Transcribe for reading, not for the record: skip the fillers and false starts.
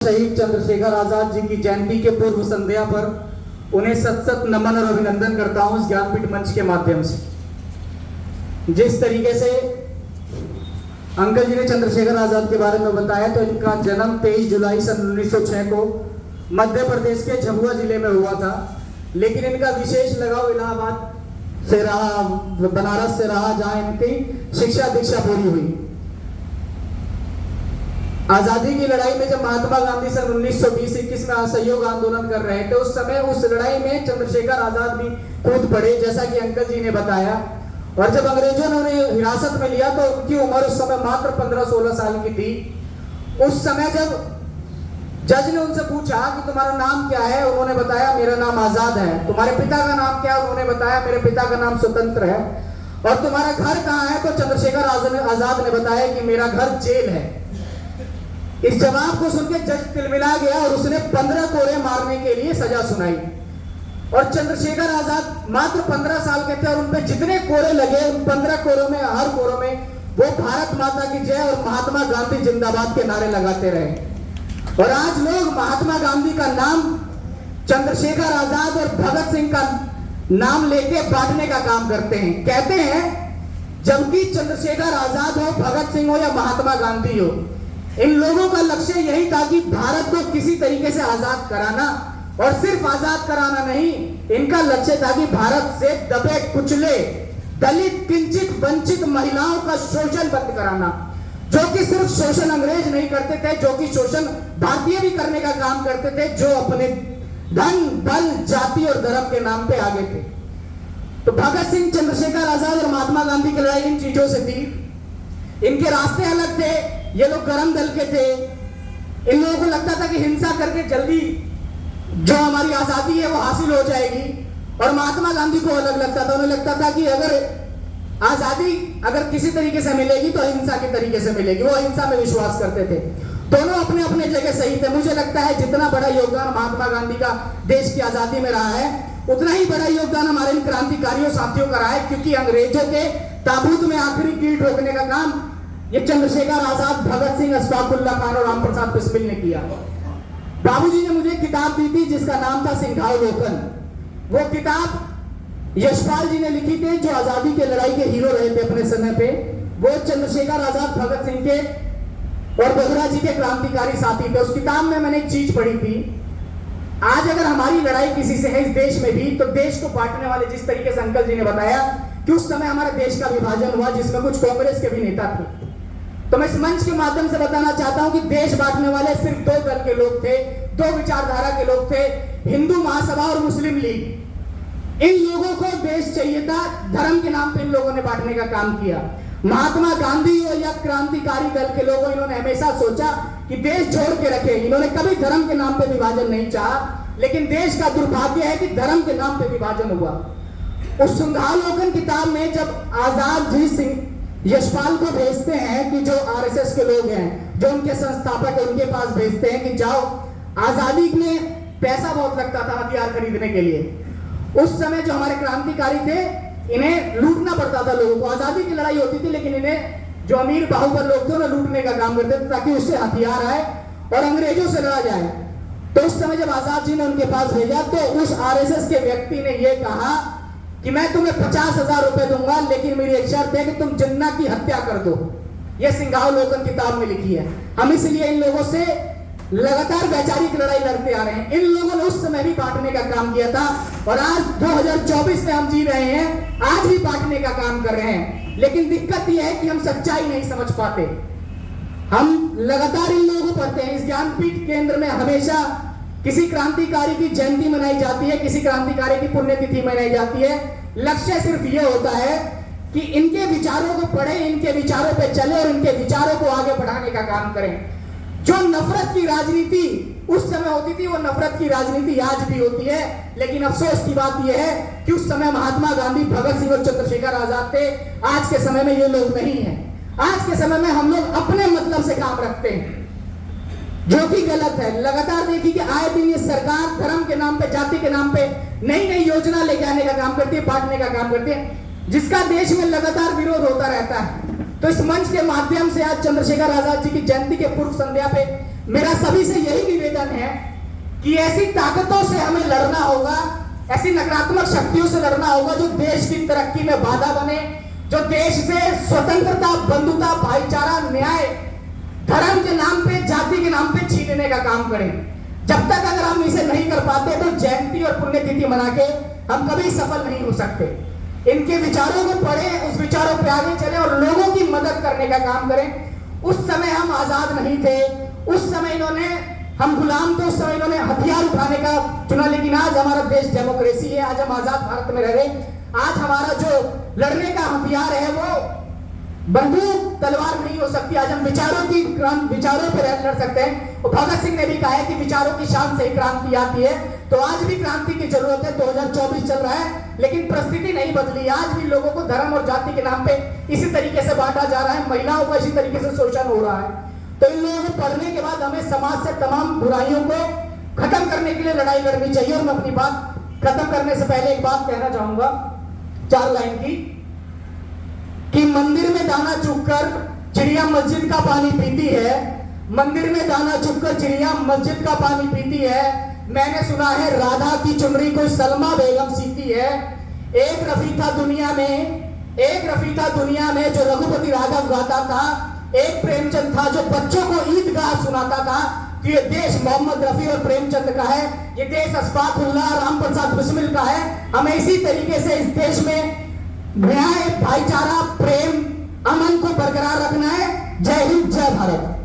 शहीद चंद्रशेखर आजाद जी की जयंती के पूर्व संध्या पर उन्हें सत सत नमन और अभिनंदन करता हूं इस ज्ञानपीठ मंच के माध्यम से। जिस तरीके से अंकल जी ने चंद्रशेखर आजाद के बारे में बताया तो इनका जन्म 23 जुलाई सन 1906 को मध्य प्रदेश के झाबुआ जिले में हुआ था, लेकिन इनका विशेष लगाव इलाहाबाद से रहा, बनारस से रहा, जहां इनकी शिक्षा दीक्षा पूरी हुई। आजादी की लड़ाई में जब महात्मा गांधी सन 1920-21 में असहयोग आंदोलन कर रहे थे, उस समय उस लड़ाई में चंद्रशेखर आजाद भी कूद पड़े, जैसा कि अंकल जी ने बताया। और जब अंग्रेजों ने उन्हें हिरासत में लिया तो उनकी उम्र उस समय मात्र 15-16 साल की थी। उस समय जब जज ने उनसे पूछा कि तुम्हारा नाम क्या है, उन्होंने बताया मेरा नाम आजाद है। तुम्हारे पिता का नाम क्या है, उन्होंने बताया मेरे पिता का नाम स्वतंत्र है। और तुम्हारा घर कहाँ है, तो चंद्रशेखर आजाद ने बताया कि मेरा घर जेल है। इस जवाब को सुनकर जज तिलमिला गया और उसने 15 कोड़े मारने के लिए सजा सुनाई। और चंद्रशेखर आजाद मात्र 15 साल के थे और उन पे जितने कोड़े लगे, उन 15 कोड़ों में, हर कोड़ों में वो भारत माता की जय और महात्मा गांधी जिंदाबाद के नारे लगाते रहे। और आज लोग महात्मा गांधी का नाम चंद्रशेखर आजाद और भगत सिंह का नाम लेके बांटने का काम करते हैं। कहते हैं जबकि चंद्रशेखर आजाद हो, भगत सिंह हो या महात्मा गांधी हो, इन लोगों का लक्ष्य यही था कि भारत को किसी तरीके से आजाद कराना। और सिर्फ आजाद कराना नहीं, इनका लक्ष्य था कि भारत से दबे कुचले दलित किंचित वंचित महिलाओं का शोषण बंद कराना। जो कि सिर्फ शोषण अंग्रेज नहीं करते थे, जो कि शोषण भारतीय भी करने का काम करते थे, जो अपने धन बल जाति और धर्म के नाम पे आगे थे। तो भगत सिंह, चंद्रशेखर आजाद और महात्मा गांधी की लड़ाई इन चीजों से थी। इनके रास्ते अलग थे। ये लोग गरम दल के थे। इन लोगों को लगता था कि हिंसा करके जल्दी जो हमारी आजादी है वो हासिल हो जाएगी। और महात्मा गांधी को अलग लगता था। उन्हें लगता था कि अगर आजादी किसी तरीके से मिलेगी तो हिंसा के तरीके से मिलेगी। वो अहिंसा में विश्वास करते थे। दोनों अपने अपने जगह सही थे। मुझे लगता है जितना बड़ा योगदान महात्मा गांधी का देश की आजादी में रहा है, उतना ही बड़ा योगदान हमारे इन क्रांतिकारियों साथियों का रहा है। क्योंकि अंग्रेजों के ताबूत में आखिरी कील ठोकने का काम ये चंद्रशेखर आजाद, भगत सिंह, अशफाकुल्लाह खान और राम प्रसाद बिस्मिल ने किया। बाबूजी ने मुझे किताब दी थी जिसका नाम था सिंघावलोकन। वो किताब यशपाल जी ने लिखी थी, जो आजादी के लड़ाई के हीरो रहे थे अपने समय पे। वो चंद्रशेखर आजाद, भगत सिंह के और बघुरा जी के क्रांतिकारी साथी थे। उस किताब में मैंने एक चीज पढ़ी थी, आज अगर हमारी लड़ाई किसी से है इस देश में भी, तो देश को बांटने वाले, जिस तरीके से अंकल जी ने बताया कि उस समय हमारे देश का विभाजन हुआ जिसमें कुछ कांग्रेस के भी नेता थे, तो मैं इस मंच के माध्यम से बताना चाहता हूं कि देश बांटने वाले सिर्फ 2 दल के लोग थे, 2 विचारधारा के लोग थे, हिंदू महासभा और मुस्लिम लीग। इन लोगों को देश चाहिए था, धर्म के नाम पे इन लोगों ने बांटने का काम किया। महात्मा गांधी हो या क्रांतिकारी दल के लोगों, इन्होंने हमेशा सोचा कि देश जोड़ के रखे। इन्होंने कभी धर्म के नाम पे विभाजन नहीं चाहा, लेकिन देश का दुर्भाग्य है कि धर्म के नाम पे विभाजन हुआ। उस सिंघावलोकन किताब में जब आजाद जी सिंह यशपाल को भेजते हैं कि जो आरएसएस के लोग हैं, जो उनके संस्थापक हैं, उनके पास भेजते हैं कि जाओ, आजादी में पैसा बहुत लगता था हथियार खरीदने के लिए। उस समय जो हमारे क्रांतिकारी थे, इन्हें लूटना पड़ता था लोगों को। आजादी की लड़ाई होती थी, लेकिन इन्हें जो अमीर बाहुबल लोग थे उन्हें लूटने का काम करते थे ताकि उससे हथियार आए और अंग्रेजों से लड़ा जाए। तो उस समय जब आजाद जी ने उनके पास भेजा तो उस आरएसएस के व्यक्ति ने यह कहा कि मैं तुम्हें 50,000 रुपए दूंगा, लेकिन मेरी एक शर्त है कि तुम जिन्ना की हत्या कर दो। यह सिंघावलोकन किताब में लिखी है। हम इसलिए इन लोगों से लगातार वैचारिक लड़ाई लड़ते आ रहे हैं। इन लोगों ने उस समय भी बांटने का काम किया था और आज 2024 में हम जी रहे हैं, आज भी बांटने का काम कर रहे हैं। लेकिन दिक्कत यह है कि हम सच्चाई नहीं समझ पाते। हम लगातार इन लोगों को पढ़ते हैं। इस ज्ञानपीठ केंद्र में हमेशा किसी क्रांतिकारी की जयंती मनाई जाती है, किसी क्रांतिकारी की पुण्यतिथि मनाई जाती है। लक्ष्य सिर्फ यह होता है कि इनके विचारों को पढ़े, इनके विचारों पे चले और इनके विचारों को आगे बढ़ाने का काम करें। जो नफरत की राजनीति उस समय होती थी, वो नफरत की राजनीति आज भी होती है। लेकिन अफसोस की बात यह है कि उस समय महात्मा गांधी, भगत सिंह और चंद्रशेखर आजाद थे। आज के समय में ये लोग नहीं है। आज के समय में हम लोग अपने मतलब से काम रखते हैं, जो कि गलत है। लगातार देखिए कि आए दिन ये सरकार धर्म के नाम पे, जाति के नाम पे नई नई योजना लेके आने का काम करती है, बांटने का काम करती है, जिसका देश में लगातार विरोध होता रहता है। तो इस मंच के माध्यम से आज चंद्रशेखर आजाद जी की जयंती के पूर्व संध्या पे मेरा सभी से यही निवेदन है कि ऐसी ताकतों से हमें लड़ना होगा, ऐसी नकारात्मक शक्तियों से लड़ना होगा जो देश की तरक्की में बाधा बने, जो देश से स्वतंत्रता, बंधुता, भाईचारा, न्याय, धर्म के नाम पे, जाति के नाम पे छीनने का काम करें। जब तक अगर हम इसे नहीं कर पाते तो जयंती और पुण्यतिथि मना के हम कभी सफल नहीं हो सकते। इनके विचारों को पढ़ें, उस विचारों पे आगे चले और लोगों की मदद करने का काम करें। उस समय हम आजाद नहीं थे, उस समय इन्होंने, हम गुलाम थे, उस समय इन्होंने हथियार उठाने का चुना, लेकिन आज हमारा देश डेमोक्रेसी है, आज हम आजाद भारत में रह रहे। आज हमारा जो लड़ने का हथियार है वो बंदूक, तलवार नहीं हो सकती। आज हम विचारों पर लड़ सकते हैं। और भगत सिंह ने भी कहा है कि विचारों की शान से ही क्रांति आती है। तो आज भी क्रांति की जरूरत है। 2024 चल रहा है लेकिन परिस्थिति नहीं बदली। आज भी लोगों को धर्म और जाति के नाम पे इसी तरीके से बांटा जा रहा है, महिलाओं को इसी तरीके से शोषण हो रहा है। तो इन लोगों को पढ़ने के बाद हमें समाज से तमाम बुराइयों को खत्म करने के लिए लड़ाई लड़नी चाहिए। और मैं अपनी बात खत्म करने से पहले एक बात कहना चाहूंगा 4 लाइन की, कि मंदिर में दाना चुगकर चिड़िया मस्जिद का पानी पीती है। मंदिर में दाना चुगकर चिड़िया मस्जिद का पानी पीती है। मैंने सुना है राधा की चुनरी कोई सलमा बेगम सीती है। एक रफी था दुनिया में जो रघुपति राघव गाता था। एक प्रेमचंद था जो बच्चों को ईदगाह सुनाता था कि ये देश मोहम्मद रफी और प्रेमचंद का है, ये देश अशफाकुल्लाह राम प्रसाद बिस्मिल का है। हमें इसी तरीके से इस देश में न्याय, भाईचारा, प्रेम, अमन को बरकरार रखना है। जय हिंद, जय भारत।